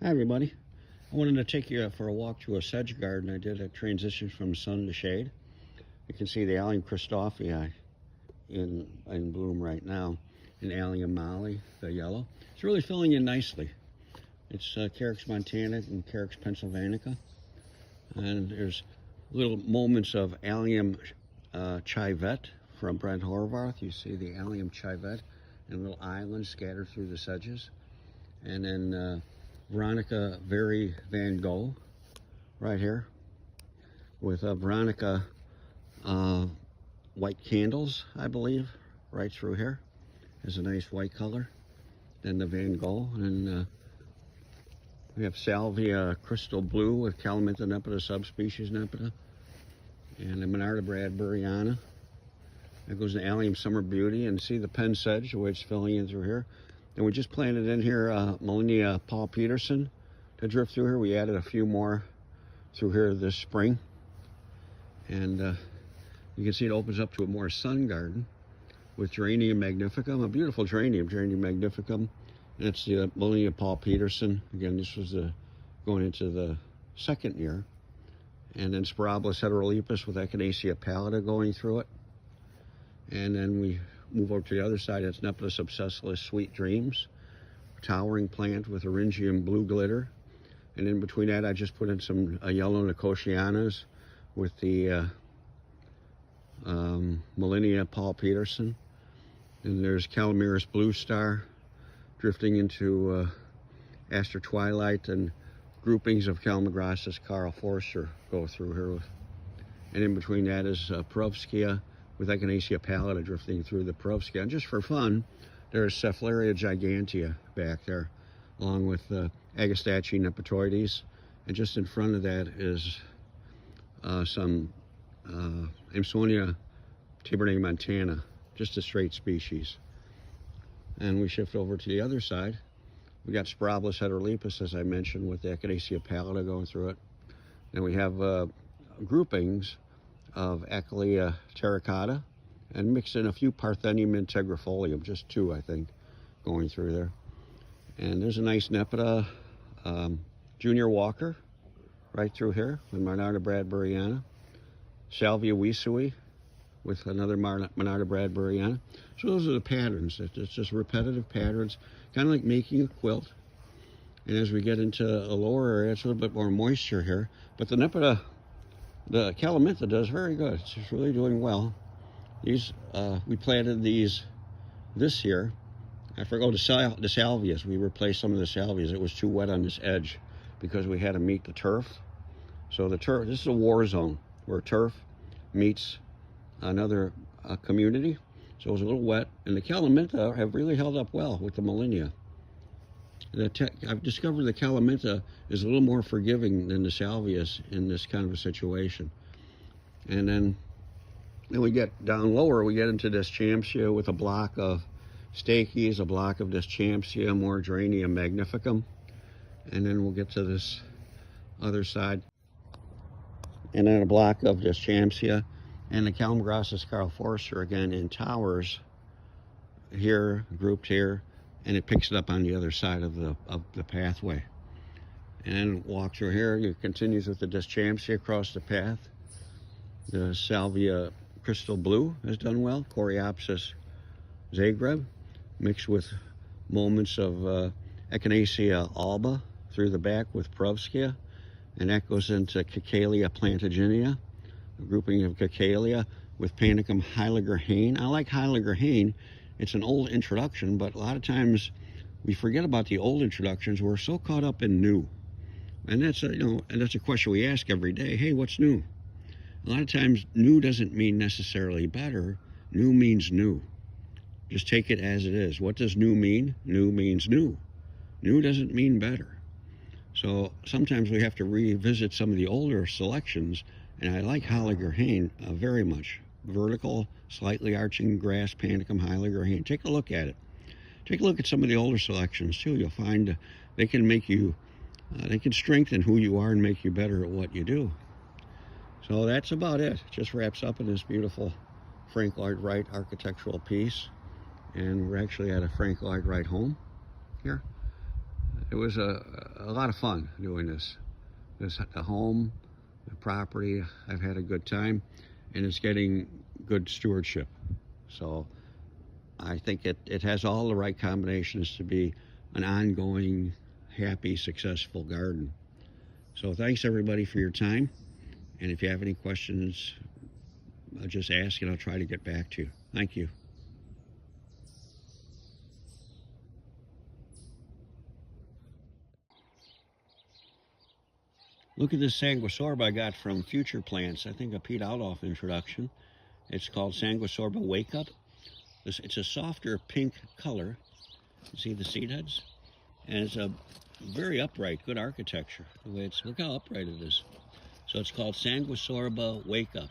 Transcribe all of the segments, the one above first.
Hi everybody. I wanted to take you for a walk through a sedge garden. I did a transition from sun to shade. You can see the Allium Christophii in bloom right now, and Allium Molly, the yellow. It's really filling in nicely. It's Carex montana and Carex pennsylvanica, and there's little moments of Allium chivet from Brent Horvath. You see the Allium chivet and little islands scattered through the sedges, and then Veronica Very Van Gogh right here with Veronica white candles, I believe, right through here. Has a nice white color. Then the Van Gogh, and we have Salvia Crystal Blue with Calamintha nepeta, subspecies nepeta, and the Monarda bradburyana. There goes the Allium Summer Beauty, and see the pen sedge, the way it's filling in through here. And we just planted in here Molinia Paul Peterson to drift through here. We added a few more through here this spring. And you can see it opens up to a more sun garden with Geranium magnificum, a beautiful geranium, Geranium magnificum. And it's the Molinia Paul Peterson. Again, this was going into the second year. And then Spiralis heterolepis with Echinacea pallida going through it. And then we move over to the other side. It's Nepeta subsessilis Sweet Dreams, towering plant with Orangium blue glitter. And in between that, I just put in some yellow Nicotianas with the Molinia Paul Peterson. And there's Calamiris Blue Star drifting into Aster Twilight, and groupings of Calamagrostis Carl Forster go through here. And in between that is Perovskia with Echinacea pallida drifting through the Perovskia. And just for fun, there's Cephalaria gigantea back there, along with Agastache nepetoides. And just in front of that is some Amsonia tabernae montana, just a straight species. And we shift over to the other side. We got Spiralis heterolepis, as I mentioned, with the Echinacea pallida going through it. And we have groupings of Echinacea terracotta, and mix in a few Parthenium integrifolium, just two, I think, going through there. And there's a nice Nepeta Junior Walker right through here with Monarda bradburyana, Salvia Wisui with another Monarda bradburyana. So those are the patterns. It's just repetitive patterns, kind of like making a quilt. And as we get into a lower area, it's a little bit more moisture here, but the Nepeta, the Calamintha, does very good. It's just really doing well. These we planted these this year. I forgot the salvias. We replaced some of the salvias. It was too wet on this edge because we had to meet the turf. So the turf, this is a war zone where turf meets another community. So it was a little wet, and the Calamintha have really held up well with the Molinia. I've discovered the Calamintha is a little more forgiving than the salvias in this kind of a situation. And then we get down lower, we get into Deschampsia with a block of Stachys, a block of Deschampsia, more Geranium magnificum. And then we'll get to this other side, and then a block of Deschampsia, and the Calamagrostis Carl Forster again in towers here, grouped here. And it picks it up on the other side of the pathway. And walk through here, it continues with the Deschampsia across the path. The Salvia Crystal Blue has done well, Coreopsis Zagreb, mixed with moments of Echinacea alba through the back with Perovskia. And that goes into Cacalia plantaginea, a grouping of Cacalia with Panicum Heiliger-Hain. I like Heiliger-Hain. It's an old introduction, but a lot of times we forget about the old introductions. We're so caught up in new. And that's a question we ask every day. Hey, what's new? A lot of times new doesn't mean necessarily better. New means new. Just take it as it is. What does new mean? New means new. New doesn't mean better. So sometimes we have to revisit some of the older selections, and I like Heiliger-Hain very much. Vertical, slightly arching grass, Panicum Heiliger-Hain. Take a look at it. Take a look at some of the older selections too. You'll find they can make you, they can strengthen who you are and make you better at what you do. So that's about it. It just wraps up in this beautiful Frank Lloyd Wright architectural piece. And we're actually at a Frank Lloyd Wright home here. It was a a lot of fun doing this. The home, the property, I've had a good time, and it's getting good stewardship. So I think it has all the right combinations to be an ongoing, happy, successful garden. So thanks everybody for your time. And if you have any questions, just ask and I'll try to get back to you. Thank you. Look at this sanguisorba I got from Future Plants. I think a Pete Outlaw introduction. It's called Sanguisorba Wake Up. It's a softer pink color. You see the seed heads? And it's a very upright, good architecture. The way look how upright it is. So it's called Sanguisorba Wake Up.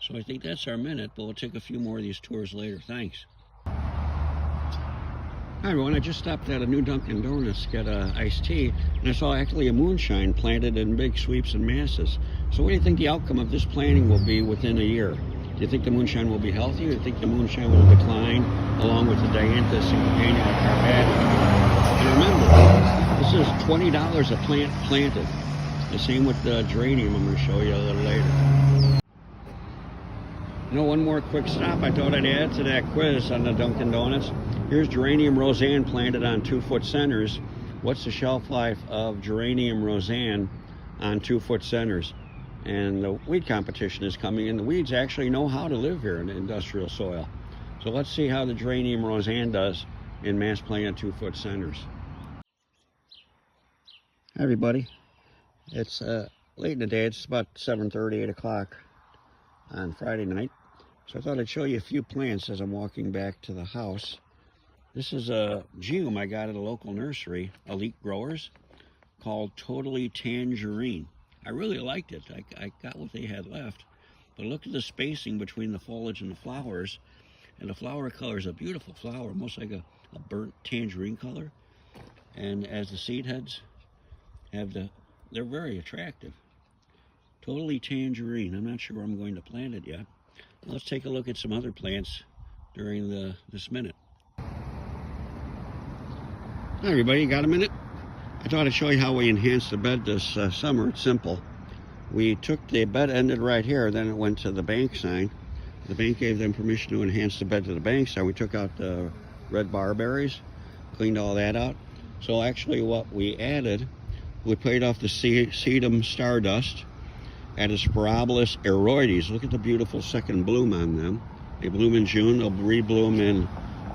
So I think that's our minute, but we'll take a few more of these tours later. Thanks. Hi everyone, I just stopped at a new Dunkin' Donuts to get a iced tea, and I saw actually a moonshine planted in big sweeps and masses. So what do you think the outcome of this planting will be within a year? Do you think the moonshine will be healthy, or do you think the moonshine will decline along with the dianthus and companion carpathia? And remember, this is $20 a plant planted. The same with the geranium I'm going to show you a little later. You know, one more quick stop I thought I'd add to that quiz on the Dunkin' Donuts. Here's geranium roseanne planted on 2-foot centers. What's the shelf life of geranium roseanne on 2-foot centers? And the weed competition is coming, and the weeds actually know how to live here in the industrial soil. So let's see how the geranium roseanne does in mass planted 2-foot centers. Hi everybody. It's late in the day. It's about 7:30, 8 o'clock on Friday night. So I thought I'd show you a few plants as I'm walking back to the house. This is a geum I got at a local nursery, Elite Growers, called Totally Tangerine. I really liked it. I got what they had left. But look at the spacing between the foliage and the flowers. And the flower color is a beautiful flower, almost like a burnt tangerine color. And as the seed heads have they're very attractive. Totally Tangerine. I'm not sure where I'm going to plant it yet. Let's take a look at some other plants during this minute. Hi everybody, got a minute? I thought I'd show you how we enhanced the bed this summer. It's simple. We took the bed ended right here, then it went to the bank sign. The bank gave them permission to enhance the bed to the bank sign. We took out the red barberries, cleaned all that out. So actually what we added, we played off the sedum stardust, added Spirabolus aeroides. Look at the beautiful second bloom on them. They bloom in June, they'll rebloom in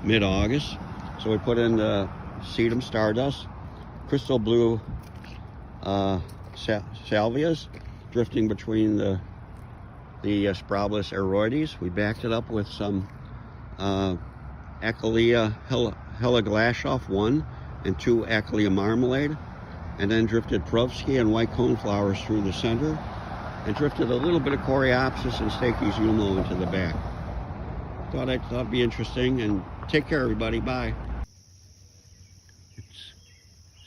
mid-August. So we put in the sedum stardust, crystal blue salvias drifting between the Spirabolus aeroides. We backed it up with some Achillea Heliglashoff 1 and 2 Achillea marmalade, and then drifted Perovsky and white coneflowers through the center, and drifted a little bit of Coreopsis and Stakes Humo into the back. Thought it'd be interesting, and take care everybody, bye. It's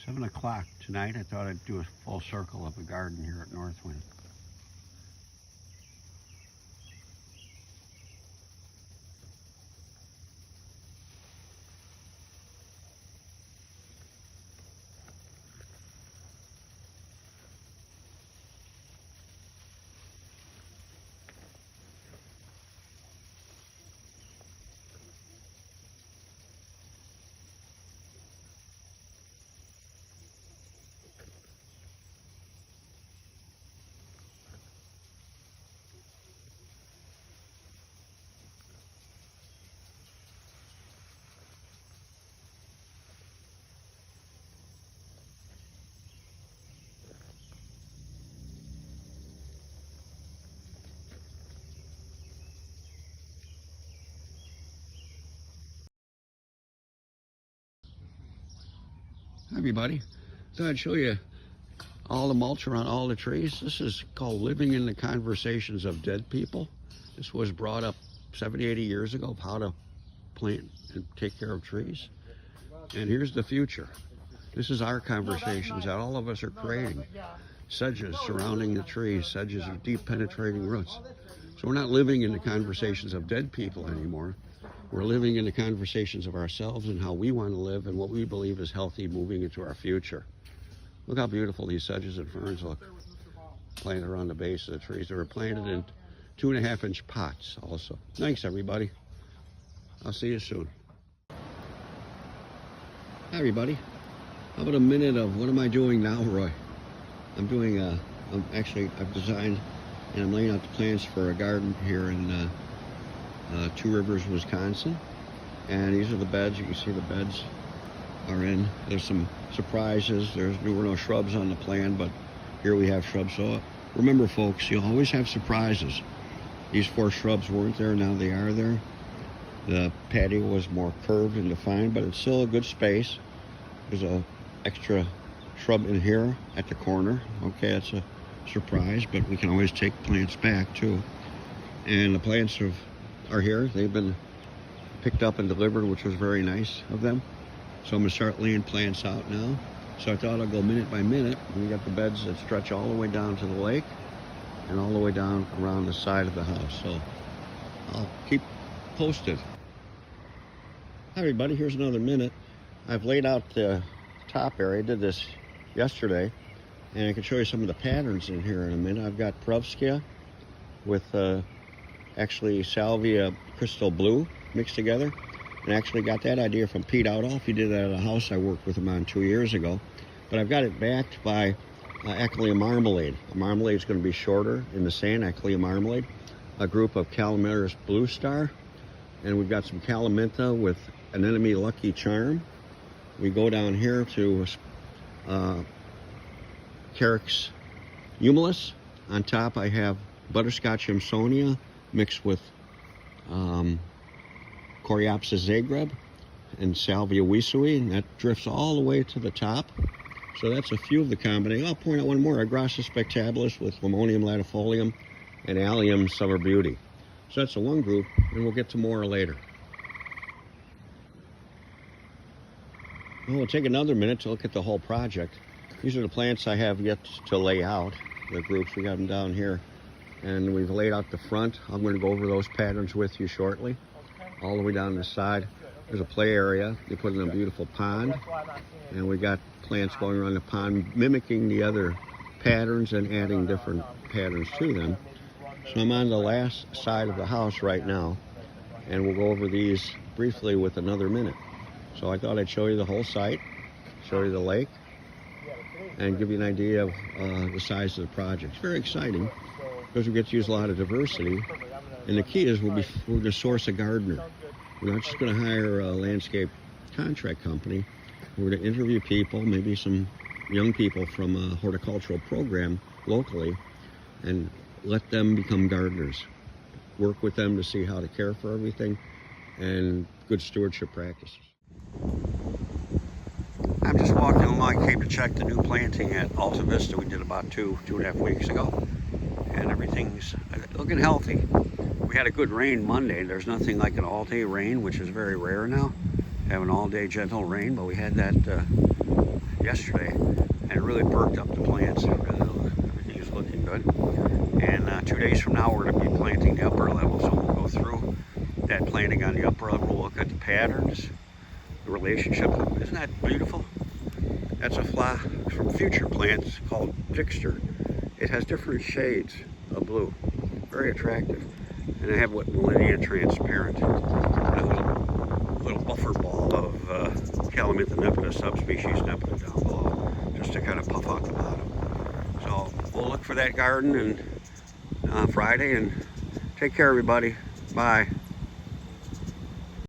7 o'clock tonight. I thought I'd do a full circle of the garden here at Northwind. Hi everybody, thought I'd show you all the mulch around all the trees. This is called Living in the Conversations of Dead People. This was brought up 70, 80 years ago of how to plant and take care of trees. And here's the future. This is our conversations that all of us are creating. Sedges surrounding the trees. Sedges are deep penetrating roots. So we're not living in the conversations of dead people anymore. We're living in the conversations of ourselves and how we want to live and what we believe is healthy moving into our future. Look how beautiful these sedges and ferns look, planted around the base of the trees. They were planted in 2.5-inch pots also. Thanks, everybody. I'll see you soon. Hi, everybody. How about a minute of what am I doing now, Roy? I'm doing I've designed and I'm laying out the plans for a garden here in Two Rivers, Wisconsin. And these are the beds. You can see the beds are in. There's some surprises. There were no shrubs on the plan, but here we have shrubs. So remember, folks, you'll always have surprises. These 4 shrubs weren't there, now they are there. The patio was more curved and defined, but it's still a good space. There's a extra shrub in here at the corner. Okay, that's a surprise, but we can always take plants back too. And the plants are here. They've been picked up and delivered, which was very nice of them. So I'm gonna start laying plants out now. So I thought I'd go minute by minute. We got the beds that stretch all the way down to the lake and all the way down around the side of the house. So I'll keep posted. Hi, everybody, here's another minute. I've laid out the top area. I did this yesterday, and I can show you some of the patterns in here in a minute. I've got Perovskia with actually Salvia Crystal Blue mixed together, and actually got that idea from Pete Outall. He did that at a house I worked with him on 2 years ago. But I've got it backed by Echolea Marmalade. A marmalade is going to be shorter in the sand, Echolea Marmalade. A group of Calamitous Blue Star, and we've got some Calamintha with Anemone Lucky Charm. We go down here to Carex Humulus. On top I have Butterscotch Imsonia mixed with Coreopsis Zagreb and Salvia Wisui, and that drifts all the way to the top. So that's a few of the combinations. I'll point out one more, Agrostis Spectabilis with Limonium latifolium and Allium Summer Beauty. So that's the one group, and we'll get to more later. Well, we'll take another minute to look at the whole project. These are the plants I have yet to lay out, the groups. We got them down here, and we've laid out the front. I'm going to go over those patterns with you shortly. All the way down the side, there's a play area. They put in a beautiful pond, and we got plants going around the pond mimicking the other patterns and adding different patterns to them. So I'm on the last side of the house right now, and we'll go over these briefly with another minute. So I thought I'd show you the whole site, show you the lake, and give you an idea of the size of the project. It's very exciting because we get to use a lot of diversity, and the key is we're going to source a gardener. We're not just going to hire a landscape contract company. We're going to interview people, maybe some young people from a horticultural program locally, and let them become gardeners. Work with them to see how to care for everything and good stewardship practices. I'm just walking along. I came to check the new planting at Alta Vista we did about 2.5 weeks ago, and everything's looking healthy. We had a good rain Monday. There's nothing like an all-day rain, which is very rare now. Have an all-day gentle rain, but we had that yesterday, and it really perked up the plants. Everything is looking good. And 2 days from now, we're going to be planting the upper level, so we'll go through that planting on the upper level. We'll look at the patterns, the relationship. Isn't that beautiful? That's a flower from future plants called Fixter. It has different shades of blue. Very attractive. And I have what Millennia Transparent, a little buffer ball of Calamintha nepeta subspecies nepeta down below, just to kind of puff out the bottom. So we'll look for that garden on Friday, and take care, everybody. Bye.